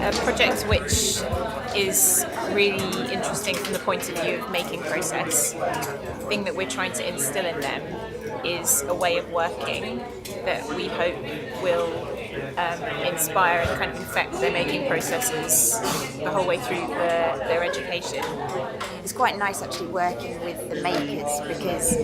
a project which is really interesting from the point of view of making process. The thing that we're trying to instill in them is a way of working that we hope will inspire and kind of infect their making processes the whole way through their education. It's quite nice actually working with the makers because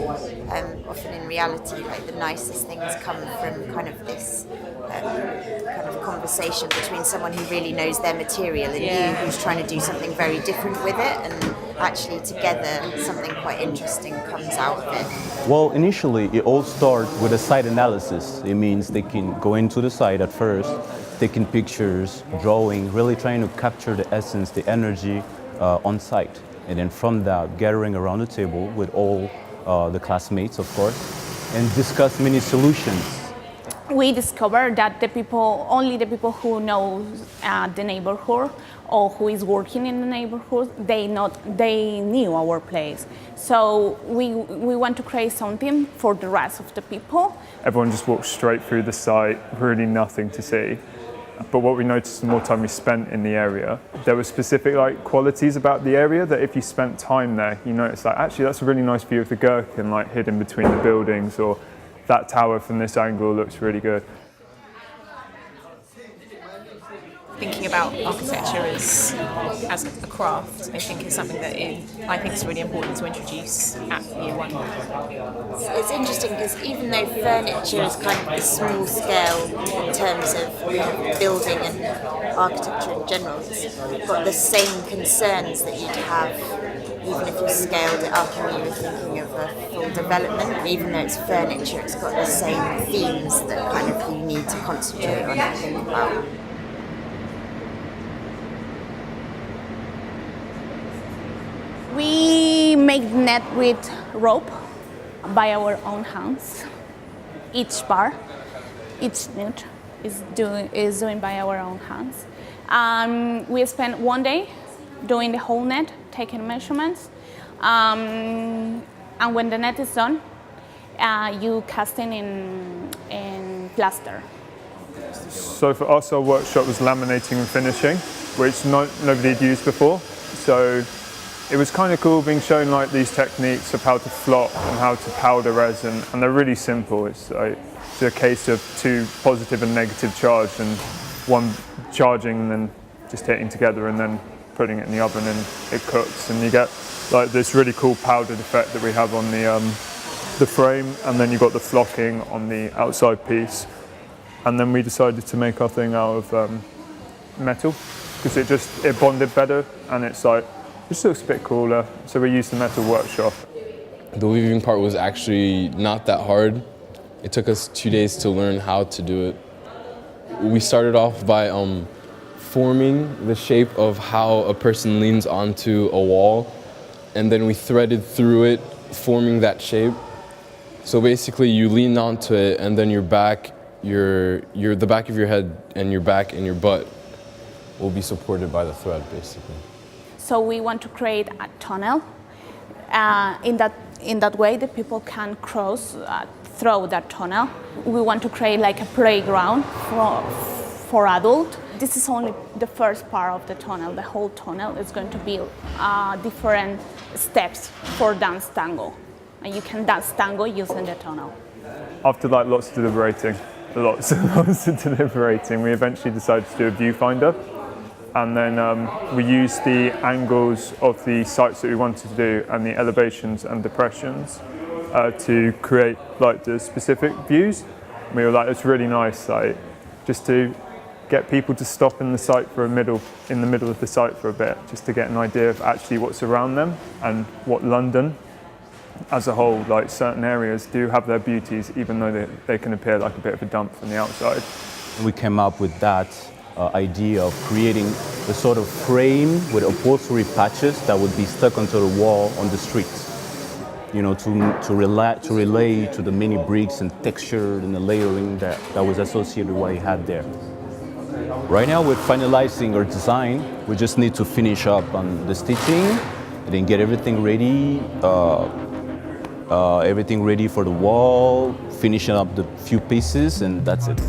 often in reality like the nicest things come from kind of this kind of conversation between someone who really knows their material and you who's trying to do something very different with it, and actually together something quite interesting comes out of it. Well, initially it all starts with a site analysis. It means they can go into the site at first, taking pictures, drawing, really trying to capture the essence, the energy on site. And then from that, gathering around the table with all the classmates, of course, and discuss many solutions. We discovered that only the people who know the neighborhood or who is working in the neighborhood, they knew our place. So we want to create something for the rest of the people. Everyone just walked straight through the site, really nothing to see. But what we noticed the more time we spent in the area, there were specific qualities about the area that if you spent time there, you noticed actually that's a really nice view of the Gherkin, hidden between the buildings, or that tower from this angle looks really good. Thinking about architecture as a craft, I think is something that I think is really important to introduce at year one. It's interesting because even though furniture is kind of a small scale in terms of building and architecture in general, it's got the same concerns that you'd have even if you scaled it up and you were thinking of a full development. Even though it's furniture, it's got the same themes that kind of you need to concentrate on and think about. We make net with rope by our own hands. Each bar, each knot is doing by our own hands. We spend one day doing the whole net, taking measurements, and when the net is done, you cast it in plaster. So for us, our workshop was laminating and finishing, which nobody had used before. So it was kind of cool being shown these techniques of how to flop and how to powder resin, and they're really simple. It's a case of two positive and negative charge, and one charging and then just hitting together and then putting it in the oven and it cooks, and you get this really cool powdered effect that we have on the frame, and then you've got the flocking on the outside piece. And then we decided to make our thing out of metal because it bonded better, and it just looks a bit cooler, so we used the metal workshop. The weaving part was actually not that hard. It took us 2 days to learn how to do it. We started off by forming the shape of how a person leans onto a wall, and then we threaded through it, forming that shape. So basically you lean onto it, and then your back, the back of your head and your back and your butt will be supported by the thread, basically. So we want to create a tunnel. In that way, the people can cross through that tunnel. We want to create a playground for adults. This is only the first part of the tunnel. The whole tunnel is going to be different steps for dance tango, and you can dance tango using the tunnel. After lots of deliberating, we eventually decided to do a viewfinder. And then we used the angles of the sites that we wanted to do and the elevations and depressions to create the specific views. And we were it's really nice, just to get people to stop in the middle of the site for a bit, just to get an idea of actually what's around them and what London as a whole, certain areas do have their beauties, even though they can appear like a bit of a dump from the outside. We came up with that idea of creating a sort of frame with upholstery patches that would be stuck onto the wall on the streets, to relay to the many bricks and texture and the layering that was associated with what you had there. Right now we're finalizing our design. We just need to finish up on the stitching and then get everything ready for the wall, finishing up the few pieces, and that's it.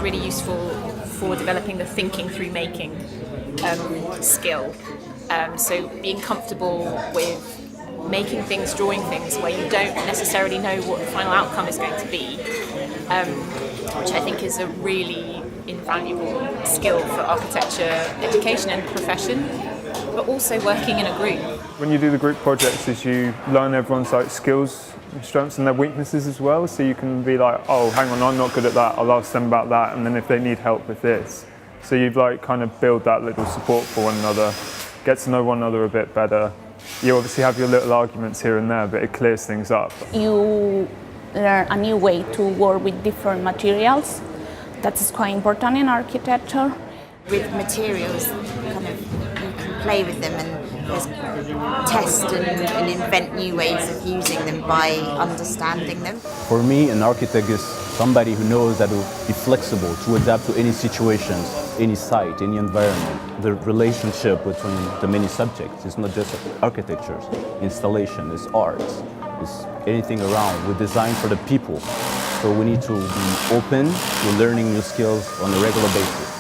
really useful for developing the thinking through making skill. So being comfortable with making things, drawing things where you don't necessarily know what the final outcome is going to be, which I think is a really invaluable skill for architecture education and profession, but also working in a group. When you do the group projects, is you learn everyone's like skills, strengths and their weaknesses as well, so you can be like, oh, hang on, I'm not good at that, I'll ask them about that, and then if they need help with this. So you've like kind of build that little support for one another, get to know one another a bit better. You obviously have your little arguments here and there, but it clears things up. You learn a new way to work with different materials. That is quite important in architecture. With materials, kind of you can play with them and test and invent new ways of using them by understanding them. For me, an architect is somebody who knows that to be flexible, to adapt to any situations, any site, any environment. The relationship between the many subjects is not just architecture, installation, it's art, it's anything around. We design for the people, so we need to be open to learning new skills on a regular basis.